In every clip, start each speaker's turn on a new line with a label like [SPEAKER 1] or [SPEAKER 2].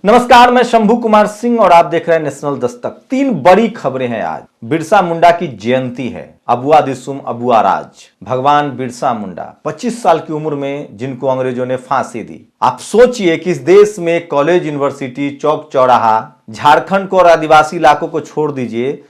[SPEAKER 1] नमस्कार, मैं शंभू कुमार सिंह और आप देख रहे हैं नेशनल दस्तक। तीन बड़ी खबरें हैं आज। बिरसा मुंडा की जयंती है। अबुआ दिसुम अबुआ राज। भगवान बिरसा मुंडा 25 साल की उम्र में जिनको अंग्रेजों ने फांसी दी। आप सोचिए कि इस देश में कॉलेज, यूनिवर्सिटी, चौक चौराहा, झारखंड को और आदिवासी इलाकों को छोड़ दीजिए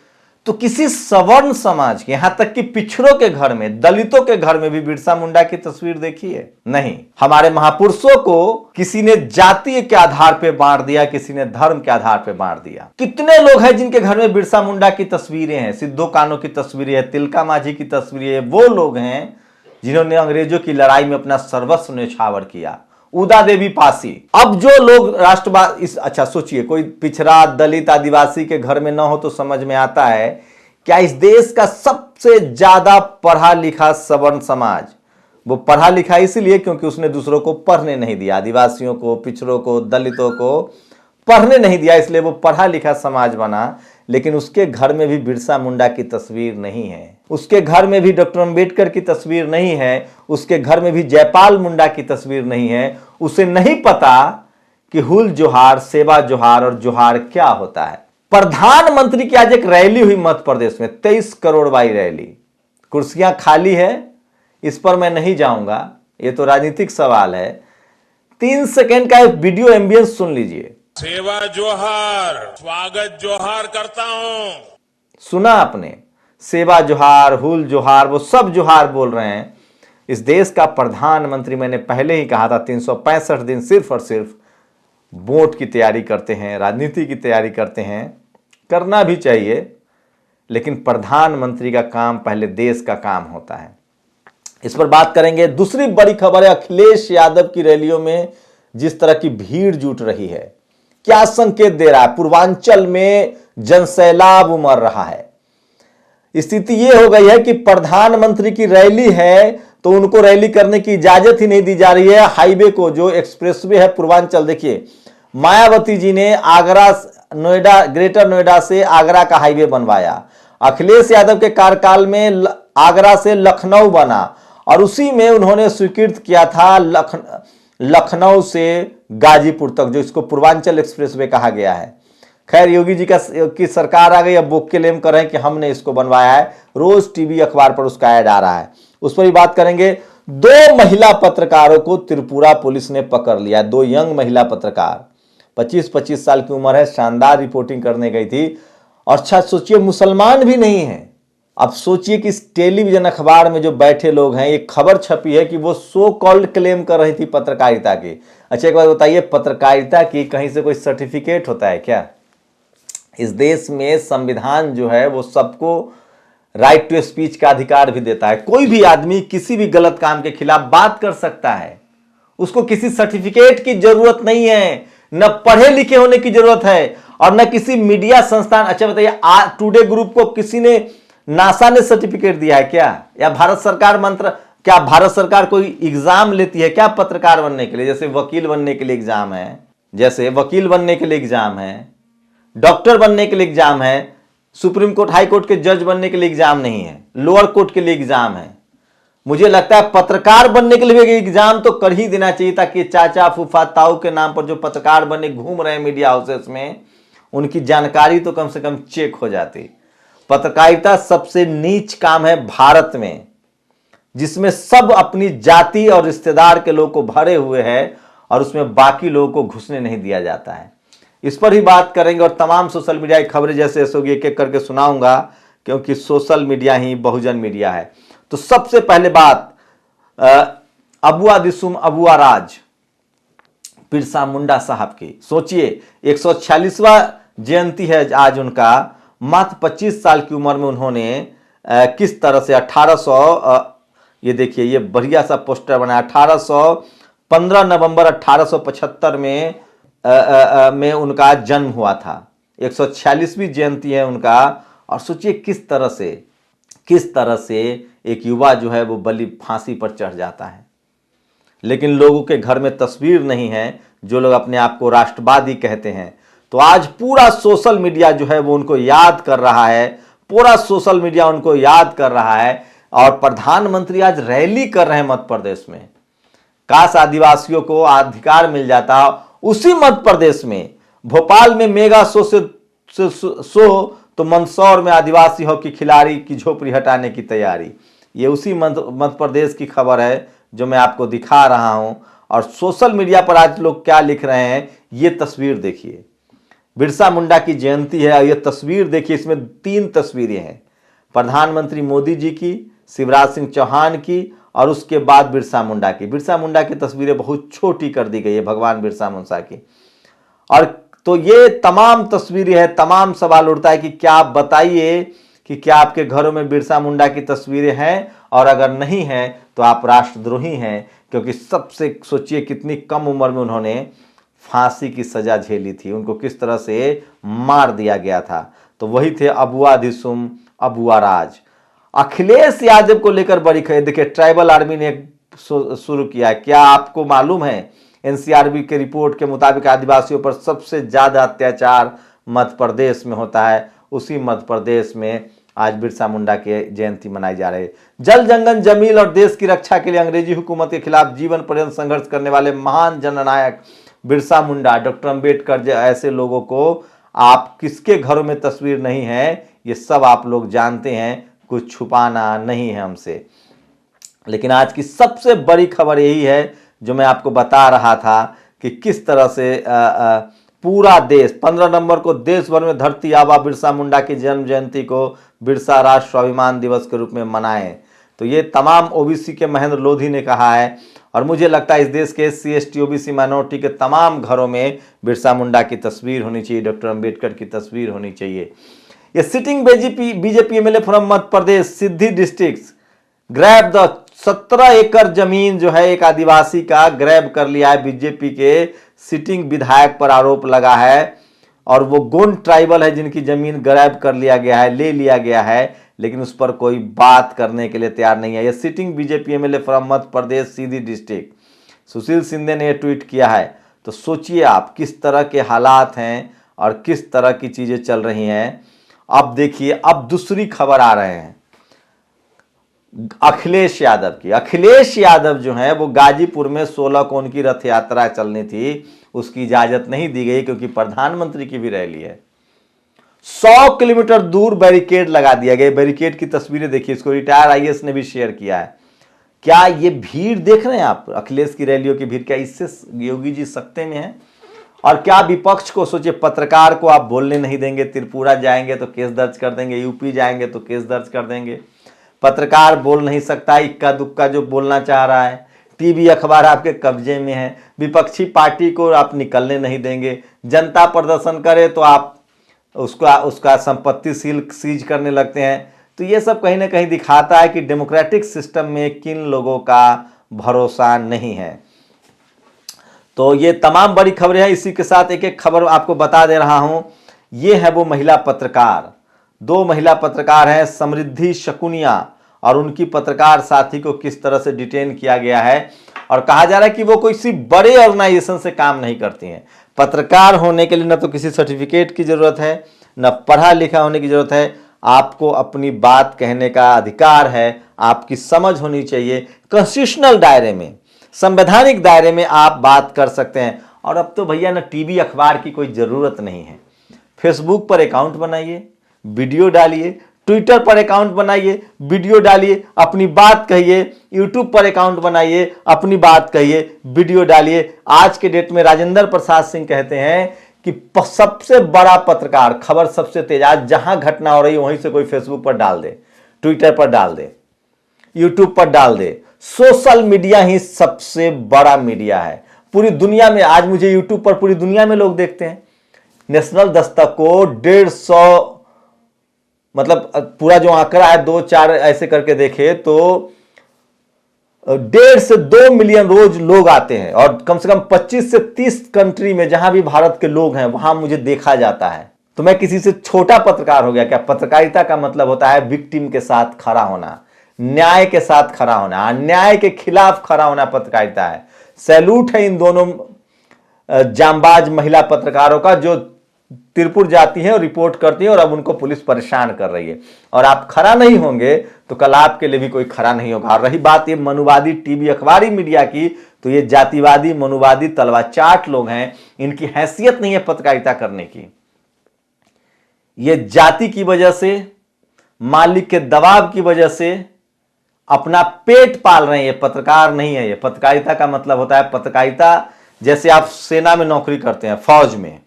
[SPEAKER 1] तो किसी सवर्ण समाज के, यहां तक कि पिछड़ों के घर में, दलितों के घर में भी बिरसा मुंडा की तस्वीर देखी है? नहीं। हमारे महापुरुषों को किसी ने जाति के आधार पे बांट दिया, किसी ने धर्म के आधार पे बांट दिया। कितने लोग हैं जिनके घर में बिरसा मुंडा की तस्वीरें हैं, सिद्धो कान्हू की तस्वीरें हैं, तिलका माझी की तस्वीरें हैं। वो लोग हैं जिन्होंने अंग्रेजों की लड़ाई में अपना सर्वस्व न्यौछावर किया। उदा देवी पासी। अब जो लोग राष्ट्रवाद अच्छा सोचिए, कोई पिछड़ा, दलित, आदिवासी के घर में ना हो तो समझ में आता है क्या इस देश का सबसे ज्यादा पढ़ा लिखा सवर्ण समाज, वो पढ़ा लिखा इसलिए क्योंकि उसने दूसरों को पढ़ने नहीं दिया, आदिवासियों को, पिछड़ों को, दलितों को पढ़ने नहीं दिया, इसलिए वो पढ़ा लिखा समाज बना। लेकिन उसके घर में भी बिरसा मुंडा की तस्वीर नहीं है, उसके घर में भी डॉक्टर अंबेडकर की तस्वीर नहीं है, उसके घर में भी जयपाल मुंडा की तस्वीर नहीं है। उसे नहीं पता कि हुल जोहार, सेवा जोहार और जोहार क्या होता है। प्रधानमंत्री की आज एक रैली हुई मध्य प्रदेश में, 23 करोड़ वाली रैली। कुर्सियां खाली है, इस पर मैं नहीं जाऊंगा, ये तो राजनीतिक सवाल है। 3 सेकेंड का एक वीडियो एम्बियंस सुन लीजिए।
[SPEAKER 2] सेवा जोहार, स्वागत जोहार करता हूं।
[SPEAKER 1] सुना आपने? सेवा जोहार, हुल जोहार, वो सब जोहार बोल रहे हैं। इस देश का प्रधानमंत्री, मैंने पहले ही कहा था, 365 दिन सिर्फ और सिर्फ वोट की तैयारी करते हैं, राजनीति की तैयारी करते हैं। करना भी चाहिए, लेकिन प्रधानमंत्री का काम पहले देश का काम होता है। इस पर बात करेंगे। दूसरी बड़ी खबर है अखिलेश यादव की रैलियों में जिस तरह की भीड़ जुट रही है, क्या संकेत दे रहा है? पूर्वांचल में जनसैलाब उमड़ रहा है। स्थिति यह हो गई है कि प्रधानमंत्री की रैली है तो उनको रैली करने की इजाजत ही नहीं दी जा रही है। हाईवे को, जो एक्सप्रेसवे है पूर्वांचल, देखिए मायावती जी ने आगरा, नोएडा, ग्रेटर नोएडा से आगरा का हाईवे बनवाया। अखिलेश यादव के कार्यकाल में आगरा से लखनऊ बना और उसी में उन्होंने स्वीकृत किया था लखनऊ से गाजीपुर तक, जो इसको पूर्वांचल एक्सप्रेसवे कहा गया है। खैर, योगी जी की सरकार आ गई, अब वो क्लेम कर रहे हैं कि हमने इसको बनवाया है। रोज टीवी अखबार पर उसका ऐड आ रहा है, उस पर भी बात करेंगे। 2 महिला पत्रकारों को त्रिपुरा पुलिस ने पकड़ लिया। 2 यंग महिला पत्रकार, 25-25 साल की उम्र है, शानदार रिपोर्टिंग करने गई थी। और अच्छा सोचिए, मुसलमान भी नहीं है। अब सोचिए कि इस टेलीविजन अखबार में जो बैठे लोग हैं, एक खबर छपी है कि वो सो कॉल्ड क्लेम कर रही थी पत्रकारिता की। अच्छा एक बात बताइए, पत्रकारिता की कहीं से कोई सर्टिफिकेट होता है क्या? इस देश में संविधान जो है वो सबको राइट टू स्पीच का अधिकार भी देता है। कोई भी आदमी किसी भी गलत काम के खिलाफ बात कर सकता है, उसको किसी सर्टिफिकेट की जरूरत नहीं है, न पढ़े लिखे होने की जरूरत है और न किसी मीडिया संस्थान। अच्छा बताइए, टुडे ग्रुप को किसी ने, नासा ने सर्टिफिकेट दिया है क्या? या भारत सरकार क्या भारत सरकार कोई एग्जाम लेती है क्या पत्रकार बनने के लिए? जैसे वकील बनने के लिए एग्जाम है, जैसे वकील बनने के लिए एग्जाम है, डॉक्टर बनने के लिए एग्जाम है, सुप्रीम कोर्ट, हाई कोर्ट के जज बनने के लिए एग्जाम नहीं है, लोअर कोर्ट के लिए एग्जाम है। मुझे लगता है पत्रकार बनने के लिए भी एग्जाम तो कर ही देना चाहिए, ताकि चाचा, फूफा, ताऊ के नाम पर जो पत्रकार बनने घूम रहे हैं मीडिया हाउसेस में, उनकी जानकारी तो कम से कम चेक हो जाती। पत्रकारिता सबसे नीच काम है भारत में, जिसमें सब अपनी जाति और रिश्तेदार के लोग को भरे हुए हैं और उसमें बाकी लोगों को घुसने नहीं दिया जाता है। इस पर ही बात करेंगे और तमाम सोशल मीडिया की खबरें जैसे होगी एक एक करके सुनाऊंगा, क्योंकि सोशल मीडिया ही बहुजन मीडिया है। तो सबसे पहले बात अबुआ दिसुम अबुआ राज, बिरसा मुंडा साहब की। सोचिए 146वां जयंती है आज उनका। मात्र 25 साल की उम्र में उन्होंने किस तरह से 1800, ये देखिए ये बढ़िया सा पोस्टर बनाया, 15 नवंबर 1875 में उनका जन्म हुआ था। 146वीं जयंती है उनका। और सोचिए किस तरह से एक युवा जो है वो बलि फांसी पर चढ़ जाता है। लेकिन लोगों के घर में तस्वीर नहीं है, जो लोग अपने आप को राष्ट्रवादी कहते हैं। तो आज पूरा सोशल मीडिया जो है वो उनको याद कर रहा है, पूरा सोशल मीडिया उनको याद कर रहा है। और प्रधानमंत्री आज रैली कर रहे हैं मध्य प्रदेश में। काश आदिवासियों को अधिकार मिल जाता। उसी मध्य प्रदेश में भोपाल में मेगा शो तो मंदसौर में आदिवासी हॉकी खिलाड़ी की झोपड़ी हटाने की तैयारी। ये उसी मध्य प्रदेश की खबर है जो मैं आपको दिखा रहा हूं। और सोशल मीडिया पर आज लोग क्या लिख रहे हैं, ये तस्वीर देखिए। बिरसा मुंडा की जयंती है और ये तस्वीर देखिए, इसमें 3 तस्वीरें हैं, प्रधानमंत्री मोदी जी की, शिवराज सिंह चौहान की और उसके बाद बिरसा मुंडा की। बिरसा मुंडा की तस्वीरें बहुत छोटी कर दी गई है, भगवान बिरसा मुंडा की। और तो ये तमाम तस्वीरें हैं, तमाम सवाल उठता है कि क्या आप बताइए कि क्या आपके घरों में बिरसा मुंडा की तस्वीरें हैं, और अगर नहीं हैं तो आप राष्ट्रद्रोही हैं, क्योंकि सबसे सोचिए कितनी कम उम्र में उन्होंने फांसी की सजा झेली थी, उनको किस तरह से मार दिया गया था। तो वही थे अबुआ दिसुम अबुआ राज। अखिलेश यादव को लेकर बड़ी खबर, देखिए ट्राइबल आर्मी ने शुरू किया है। क्या आपको मालूम है, एनसीआरबी के रिपोर्ट के मुताबिक आदिवासियों पर सबसे ज्यादा अत्याचार मध्य प्रदेश में होता है। उसी मध्य प्रदेश में आज बिरसा मुंडा की जयंती मनाई जा रही है। जल जंगल जमीन और देश की रक्षा के लिए अंग्रेजी हुकूमत के खिलाफ जीवन पर्यंत संघर्ष करने वाले महान जननायक बिरसा मुंडा, डॉक्टर अंबेडकर ऐसे लोगों को आप किसके घरों में तस्वीर नहीं है, ये सब आप लोग जानते हैं, कुछ छुपाना नहीं है हमसे। लेकिन आज की सबसे बड़ी खबर यही है जो मैं आपको बता रहा था कि किस तरह से पूरा देश 15 नवंबर को देश भर में धरती आबा बिरसा मुंडा की जन्म जयंती को बिरसा राष्ट्र स्वाभिमान दिवस के रूप में मनाएं। तो ये तमाम ओबीसी के महेंद्र लोधी ने कहा है, और मुझे लगता है इस देश के SC ST ओबीसी माइनॉरिटी के तमाम घरों में बिरसा मुंडा की तस्वीर होनी चाहिए, डॉक्टर अंबेडकर की तस्वीर होनी चाहिए। ये sitting BJP MLA from Madhya Pradesh Siddhi district grab the 17 एकड़ जमीन जो है एक आदिवासी का ग्रैब कर लिया है। बीजेपी के सिटिंग विधायक पर आरोप लगा है, और वो गोंड ट्राइबल है जिनकी जमीन ग्रैब कर लिया गया है, ले लिया गया है, लेकिन उस पर कोई बात करने के लिए तैयार नहीं है। ये sitting BJP MLA from Madhya Pradesh Sidhi district Sushil Shinde ने ट्वीट किया है। तो सोचिए आप किस तरह के हालात हैं और किस तरह की चीजें चल रही हैं। अब देखिए, अब दूसरी खबर आ रहे हैं अखिलेश यादव की। अखिलेश यादव जो है वो गाजीपुर में 16 को उनकी रथ यात्रा चलनी थी, उसकी इजाजत नहीं दी गई क्योंकि प्रधानमंत्री की भी रैली है। 100 किलोमीटर दूर बैरिकेड लगा दिया गया। बैरिकेड की तस्वीरें देखिए, इसको रिटायर IAS ने भी शेयर किया है। क्या ये भीड़ देख रहे हैं आप, अखिलेश की रैलियों की भीड़, क्या इससे योगी जी सकते में है? और क्या विपक्ष को सोचिए, पत्रकार को आप बोलने नहीं देंगे, त्रिपुरा जाएंगे तो केस दर्ज कर देंगे, यूपी जाएंगे तो केस दर्ज कर देंगे। पत्रकार बोल नहीं सकता, इक्का दुक्का जो बोलना चाह रहा है, टीवी अखबार आपके कब्जे में है, विपक्षी पार्टी को आप निकलने नहीं देंगे, जनता प्रदर्शन करे तो आप उसका संपत्ति सीज करने लगते हैं। तो ये सब कहीं ना कहीं दिखाता है कि डेमोक्रेटिक सिस्टम में किन लोगों का भरोसा नहीं है। तो ये तमाम बड़ी खबरें हैं। इसी के साथ एक एक खबर आपको बता दे रहा हूं। ये है वो महिला पत्रकार, 2 महिला पत्रकार हैं, समृद्धि शकुनिया और उनकी पत्रकार साथी को किस तरह से डिटेन किया गया है, और कहा जा रहा है कि वो कोई बड़े ऑर्गेनाइजेशन से काम नहीं करती हैं। पत्रकार होने के लिए न तो किसी सर्टिफिकेट की जरूरत है, न पढ़ा लिखा होने की जरूरत है। आपको अपनी बात कहने का अधिकार है, आपकी समझ होनी चाहिए। कॉन्स्टिट्यूशनल दायरे में, संवैधानिक दायरे में आप बात कर सकते हैं। और अब तो भैया ना टीवी अखबार की कोई ज़रूरत नहीं है। फेसबुक पर अकाउंट बनाइए, वीडियो डालिए, ट्विटर पर अकाउंट बनाइए, वीडियो डालिए, अपनी बात कहिए, यूट्यूब पर अकाउंट बनाइए, अपनी बात कहिए, वीडियो डालिए। आज के डेट में राजेंद्र प्रसाद सिंह कहते हैं कि सबसे बड़ा पत्रकार, खबर सबसे तेज, आज जहां घटना हो रही है वहीं से कोई फेसबुक पर डाल दे, ट्विटर पर डाल दे, यूट्यूब पर डाल दे। सोशल मीडिया ही सबसे बड़ा मीडिया है पूरी दुनिया में। आज मुझे यूट्यूब पर पूरी दुनिया में लोग देखते हैं। नेशनल दस्तक को 150, मतलब पूरा जो आंकड़ा है 2-4 ऐसे करके देखे तो 1.5 से 2 मिलियन रोज लोग आते हैं, और कम से कम 25 से 30 कंट्री में जहां भी भारत के लोग हैं वहां मुझे देखा जाता है। तो मैं किसी से छोटा पत्रकार हो गया क्या? पत्रकारिता का मतलब होता है विक्टिम के साथ खड़ा होना, न्याय के साथ खड़ा होना, अन्याय के खिलाफ खड़ा होना पत्रकारिता है। सैल्यूट है इन दोनों जांबाज महिला पत्रकारों का जो तिरपुर जाती हैं और रिपोर्ट करती हैं, और अब उनको पुलिस परेशान कर रही है। और आप खड़ा नहीं होंगे तो कल आपके लिए भी कोई खड़ा नहीं होगा। और रही बात ये मनुवादी टीवी अखबारी मीडिया की, तो ये जातिवादी, मनुवादी, तलवाचाट लोग हैं, इनकी हैसियत नहीं है पत्रकारिता करने की। ये जाति की वजह से, मालिक के दबाव की वजह से अपना पेट पाल रहे हैं। ये पत्रकार नहीं है। ये पत्रकारिता का मतलब होता है, पत्रकारिता जैसे आप सेना में नौकरी करते हैं, फौज में,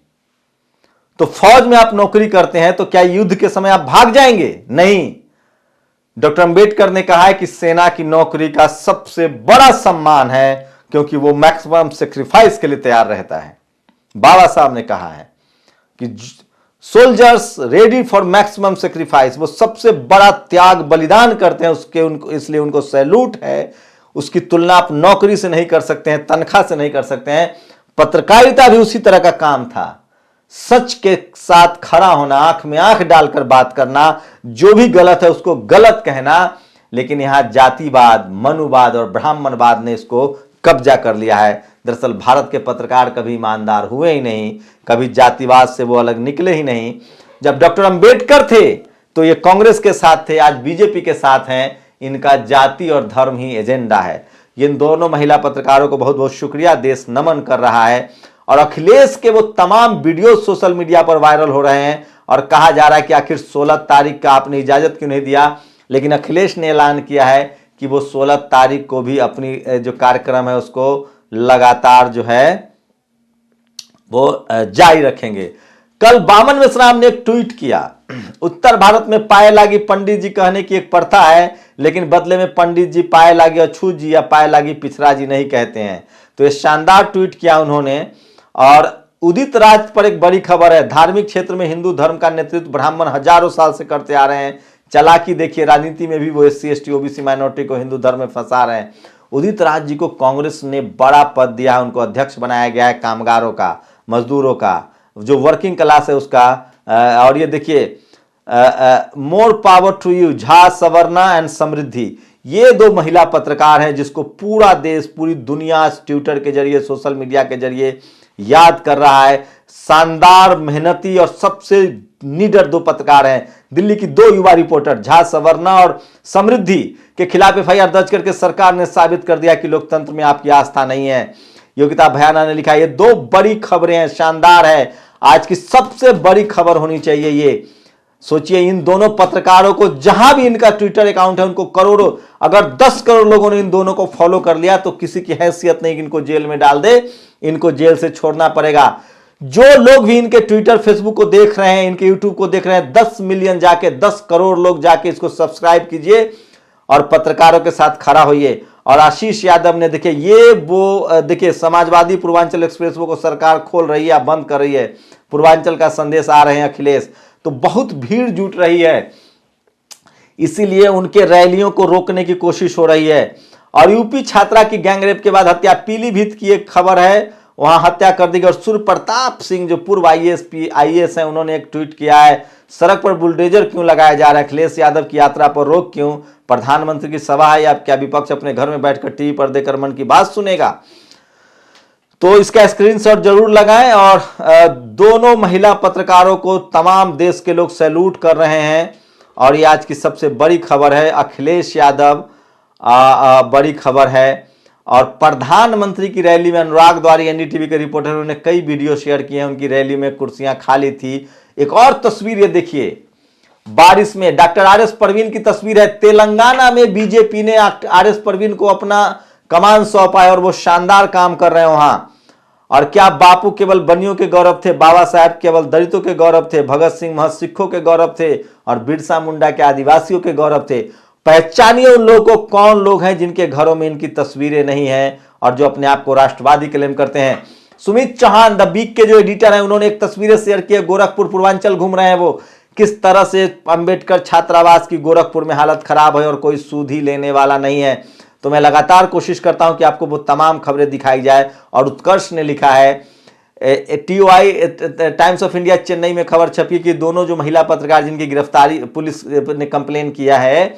[SPEAKER 1] तो फौज में आप नौकरी करते हैं तो क्या युद्ध के समय आप भाग जाएंगे? नहीं। डॉक्टर अंबेडकर ने कहा है कि सेना की नौकरी का सबसे बड़ा सम्मान है, क्योंकि वो मैक्सिमम सेक्रीफाइस के लिए तैयार रहता है। बाबा साहब ने कहा है कि soldiers ready for maximum sacrifice, वो सबसे बड़ा त्याग बलिदान करते हैं, इसलिए उनको सैल्यूट है। उसकी तुलना आप नौकरी से नहीं कर सकते हैं, तनख्वाह से नहीं कर सकते हैं। पत्रकारिता भी उसी तरह का काम था, सच के साथ खड़ा होना, आंख में आंख डालकर बात करना, जो भी गलत है उसको गलत कहना। लेकिन यहां जातिवाद, मनुवाद और ब्राह्मणवाद ने इसको कब्जा कर लिया है। दरअसल भारत के पत्रकार कभी ईमानदार हुए ही नहीं, कभी जातिवाद से वो अलग निकले ही नहीं। जब डॉक्टर अंबेडकर थे तो ये कांग्रेस के साथ थे, आज बीजेपी के साथ हैं। इनका जाति और धर्म ही एजेंडा है। इन दोनों महिला पत्रकारों को बहुत बहुत शुक्रिया, देश नमन कर रहा है। और अखिलेश के वो तमाम वीडियो सोशल मीडिया पर वायरल हो रहे हैं और कहा जा रहा है कि आखिर 16 तारीख का आपने इजाजत क्यों नहीं दिया। लेकिन अखिलेश ने ऐलान किया है कि वो 16 तारीख को भी अपनी जो कार्यक्रम है उसको लगातार जो है वो जारी रखेंगे। कल बामन मिश्राम ने एक ट्वीट किया, उत्तर भारत में पाए लागी पंडित जी कहने की एक प्रथा है, लेकिन बदले में पंडित जी पाए लागी अछूत जी या पाए लागी पिछड़ा जी नहीं कहते हैं। तो ये शानदार ट्वीट किया उन्होंने। और उदित राज पर एक बड़ी खबर है, धार्मिक क्षेत्र में हिंदू धर्म का नेतृत्व ब्राह्मण हजारों साल से करते आ रहे हैं। चालाकी देखिए, राजनीति में भी वो SC ST OBC माइनॉरिटी को हिंदू धर्म में फंसा रहे हैं। उदित राज जी को कांग्रेस ने बड़ा पद दिया है, उनको अध्यक्ष बनाया गया है कामगारों का, मजदूरों का, जो वर्किंग क्लास है उसका। और ये देखिए, more power to you, Jha, Savarna and Samriddhi, ये दो महिला पत्रकार हैं जिसको पूरा देश, पूरी दुनिया ट्विटर के जरिए, सोशल मीडिया के जरिए याद कर रहा है। शानदार, मेहनती और सबसे निडर दो पत्रकार हैं। दिल्ली की दो युवा रिपोर्टर झा, सवर्णा और समृद्धि के खिलाफ FIR दर्ज करके सरकार ने साबित कर दिया कि लोकतंत्र में आपकी आस्था नहीं है। योगिता भयाना ने लिखा, ये दो बड़ी खबरें हैं, शानदार है, आज की सबसे बड़ी खबर होनी चाहिए ये। सोचिए, इन दोनों पत्रकारों को, जहां भी इनका ट्विटर अकाउंट है, उनको करोड़ों, अगर 10 करोड़ लोगों ने इन दोनों को फॉलो कर लिया तो किसी की हैसियत नहीं कि इनको जेल में डाल दे, इनको जेल से छोड़ना पड़ेगा। जो लोग भी इनके ट्विटर, फेसबुक को देख रहे हैं, इनके यूट्यूब को देख रहे हैं, 10 मिलियन जाके, 10 करोड़ लोग जाके इसको सब्सक्राइब कीजिए और पत्रकारों के साथ खड़ा होइए। और आशीष यादव ने, देखिए, ये वो देखिए, समाजवादी पूर्वांचल एक्सप्रेस को सरकार खोल रही है, बंद कर रही है, पूर्वांचल का संदेश आ रहे हैं अखिलेश, तो बहुत भीड़ जुट रही है, इसीलिए उनके रैलियों को रोकने की कोशिश हो रही है। और यूपी छात्रा की गैंगरेप के बाद हत्या, पीलीभीत की एक खबर है, वहां हत्या कर दी गई। और सूर्य प्रताप सिंह जो पूर्व IAS हैं, उन्होंने एक ट्वीट किया है, सड़क पर बुलडोजर क्यों लगाया जा रहा है, अखिलेश यादव की यात्रा पर रोक क्यों, प्रधानमंत्री की सभा है या क्या विपक्ष अपने घर में बैठकर टीवी पर देखकर मन की बात सुनेगा। तो इसका स्क्रीनशॉट जरूर लगाएं। और दोनों महिला पत्रकारों को तमाम देश के लोग सैल्यूट कर रहे हैं। और ये आज की सबसे बड़ी खबर है, अखिलेश यादव बड़ी खबर है। और प्रधानमंत्री की रैली में अनुराग द्वारी, NDTV के रिपोर्टरों ने कई वीडियो शेयर किए हैं, उनकी रैली में कुर्सियां खाली थी। एक और तस्वीर ये देखिए, बारिश में डॉक्टर RS परवीन की तस्वीर है। तेलंगाना में बीजेपी ने RS परवीन को अपना कमान सौंपा है और वो शानदार काम कर रहे हैं वहां। और क्या बापू केवल बनियों के गौरव थे, बाबा साहब केवल दलितों के गौरव थे, भगत सिंह महज सिखों के गौरव थे और बिरसा मुंडा के आदिवासियों के गौरव थे। पहचानिए उन लोगों को, कौन लोग हैं जिनके घरों में इनकी तस्वीरें नहीं हैं और जो अपने आप को राष्ट्रवादी क्लेम करते हैं। सुमित चौहान द वीक के जो एडिटर हैं, उन्होंने एक तस्वीरें शेयर की है, गोरखपुर पूर्वांचल घूम रहे हैं वो, किस तरह से अंबेडकर छात्रावास की गोरखपुर में हालत खराब है और कोई सूद ही लेने वाला नहीं है। तो मैं लगातार कोशिश करता हूं कि आपको वो तमाम खबरें दिखाई जाए। और उत्कर्ष ने लिखा है, TOI times of India Chennai में खबर छपी कि दोनों जो महिला पत्रकार जिनकी गिरफ्तारी पुलिस ने कंप्लेन किया है,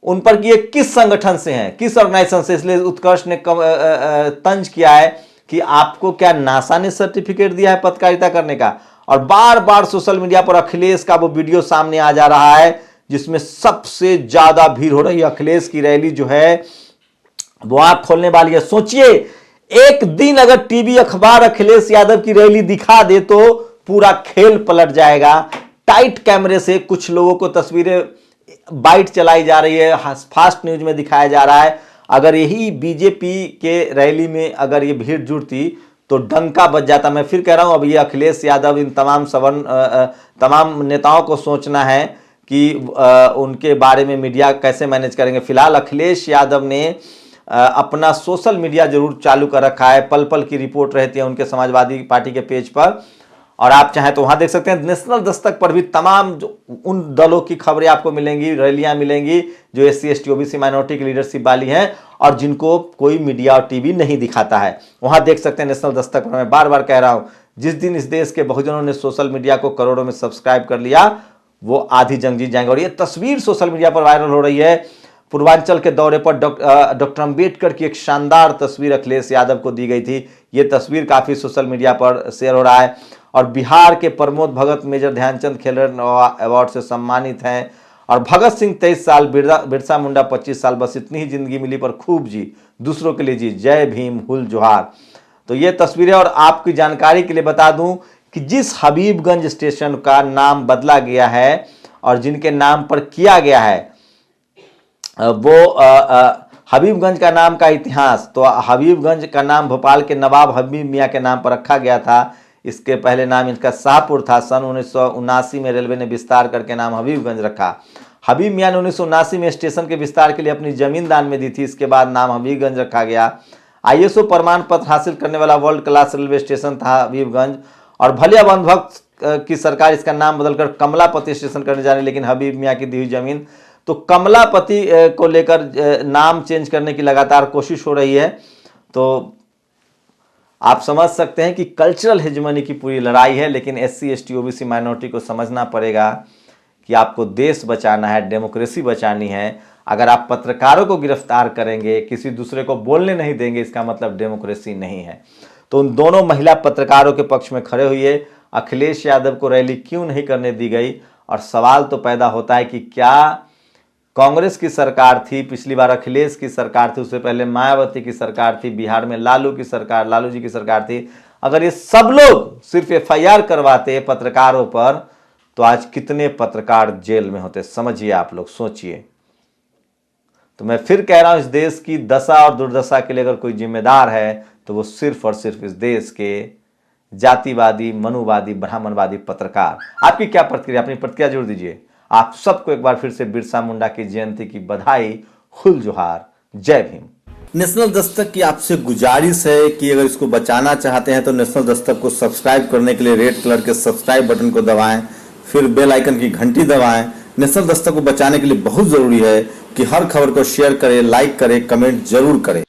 [SPEAKER 1] उन पर कि ये किस संगठन से हैं, किस ऑर्गेनाइजेशन से। इसलिए उत्कर्ष ने तंज किया है कि आपको क्या नासा ने सर्टिफिकेट दिया है पत्रकारिता करने का। और बार बार सोशल मीडिया पर अखिलेश का वो वीडियो सामने आ जा रहा है जिसमें सबसे ज्यादा भीड़ हो रही है। अखिलेश की रैली जो है वो आंख खोलने वाली है। सोचिए, एक दिन अगर टीवी अखबार अखिलेश यादव की रैली दिखा दे तो पूरा खेल पलट जाएगा। टाइट कैमरे से कुछ लोगों को तस्वीरें बाइट चलाई जा रही है, फास्ट न्यूज में दिखाया जा रहा है। अगर यही बीजेपी के रैली में अगर ये भीड़ जुड़ती तो डंका बज जाता। मैं फिर कह रहा हूं, अब ये अखिलेश यादव इन तमाम नेताओं को सोचना है कि उनके बारे में मीडिया कैसे मैनेज करेंगे। फिलहाल अखिलेश यादव ने अपना सोशल मीडिया जरूर चालू कर रखा है। पल पल की रिपोर्ट रहती है उनके समाजवादी पार्टी के पेज पर, और आप चाहें तो वहां देख सकते हैं। नेशनल दस्तक पर भी तमाम उन दलों की खबरें आपको मिलेंगी, रैलियां मिलेंगी जो SC ST OBC माइनॉरिटी की लीडरशिप वाली हैं और जिनको कोई मीडिया और टीवी नहीं दिखाता है। वहां देख सकते हैं नेशनल दस्तक पर। मैं बार बार कह रहा हूं, जिस दिन इस देश के बहुजनों ने सोशल मीडिया को करोड़ों में सब्सक्राइब कर लिया, वो आधी जंग जीत जाएंगे। और ये तस्वीर सोशल मीडिया पर वायरल हो रही है। पूर्वांचल के दौरे पर डॉक्टर अंबेडकर की एक शानदार तस्वीर अखिलेश यादव को दी गई थी। ये तस्वीर काफी सोशल मीडिया पर शेयर हो रहा है। और बिहार के प्रमोद भगत मेजर ध्यानचंद खेल रत्न अवार्ड से सम्मानित हैं। और भगत सिंह 23 साल, बिरसा मुंडा 25 साल, बस इतनी ही जिंदगी मिली पर खूब जी, दूसरों के लिए जी, जय भीम, हुल जोहार। तो ये तस्वीरें। और आपकी जानकारी के लिए बता दूं कि जिस हबीबगंज स्टेशन का नाम बदला गया है और जिनके नाम पर किया गया है वो हबीबगंज का नाम का इतिहास, तो हबीबगंज का नाम भोपाल के नवाब हबीब मियाँ के नाम पर रखा गया था। इसके पहले नाम इनका शाहपुर था। सन 1979 में रेलवे ने विस्तार करके नाम हबीबगंज रखा। हबीब मियाँ ने 1979 में स्टेशन के विस्तार के लिए अपनी जमीन दान में दी थी। इसके बाद नाम हबीबगंज रखा गया। ISO प्रमाण पत्र हासिल करने वाला वर्ल्ड क्लास रेलवे स्टेशन था हबीबगंज। और भलिया बंधुभक्त की सरकार इसका नाम बदलकर कमलापति स्टेशन करने जा रही, लेकिन हबीब मियाँ की दी हुई जमीन, तो कमलापति को लेकर नाम चेंज करने की लगातार कोशिश हो रही है। तो आप समझ सकते हैं कि कल्चरल हेजमनी की पूरी लड़ाई है। लेकिन SC ST OBC माइनॉरिटी को समझना पड़ेगा कि आपको देश बचाना है, डेमोक्रेसी बचानी है। अगर आप पत्रकारों को गिरफ्तार करेंगे, किसी दूसरे को बोलने नहीं देंगे, इसका मतलब डेमोक्रेसी नहीं है। तो उन दोनों महिला पत्रकारों के पक्ष में खड़े हुए अखिलेश यादव को रैली क्यों नहीं करने दी गई। और सवाल तो पैदा होता है कि क्या कांग्रेस की सरकार थी, पिछली बार अखिलेश की सरकार थी, उससे पहले मायावती की सरकार थी, बिहार में लालू की सरकार, लालू जी की सरकार थी, अगर ये सब लोग सिर्फ FIR करवाते पत्रकारों पर तो आज कितने पत्रकार जेल में होते, समझिए आप लोग, सोचिए। तो मैं फिर कह रहा हूं, इस देश की दशा और दुर्दशा के लिए अगर कोई जिम्मेदार है तो वो सिर्फ और सिर्फ इस देश के जातिवादी, मनुवादी, ब्राह्मणवादी पत्रकार। आपकी क्या प्रतिक्रिया, अपनी प्रतिक्रिया जोड़ दीजिए। आप सबको एक बार फिर से बिरसा मुंडा की जयंती की बधाई, हुल जोहार, जय भीम। नेशनल दस्तक की आपसे गुजारिश है कि अगर इसको बचाना चाहते हैं तो नेशनल दस्तक को सब्सक्राइब करने के लिए रेड कलर के सब्सक्राइब बटन को दबाएं, फिर बेल आइकन की घंटी दबाएं। नेशनल दस्तक को बचाने के लिए बहुत जरूरी है कि हर खबर को शेयर करें, लाइक करें, कमेंट जरूर करें।